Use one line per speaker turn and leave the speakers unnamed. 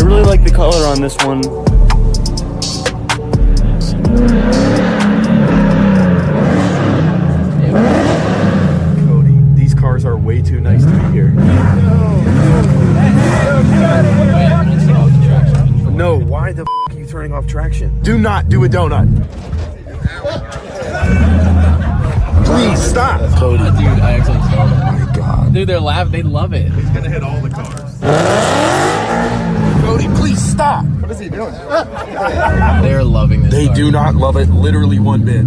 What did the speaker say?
really like the color on this one. Cody, these cars are way too nice to be here. No, why the f are you turning off traction? Do not do a donut. Please stop. Cody.
Dude, I actually started.
Oh my God.
Dude, they're laughing. They love it.
He's gonna hit all the cars.
Cody, please stop. What is he doing?
They're loving this.
They
car.
do not love it literally one bit.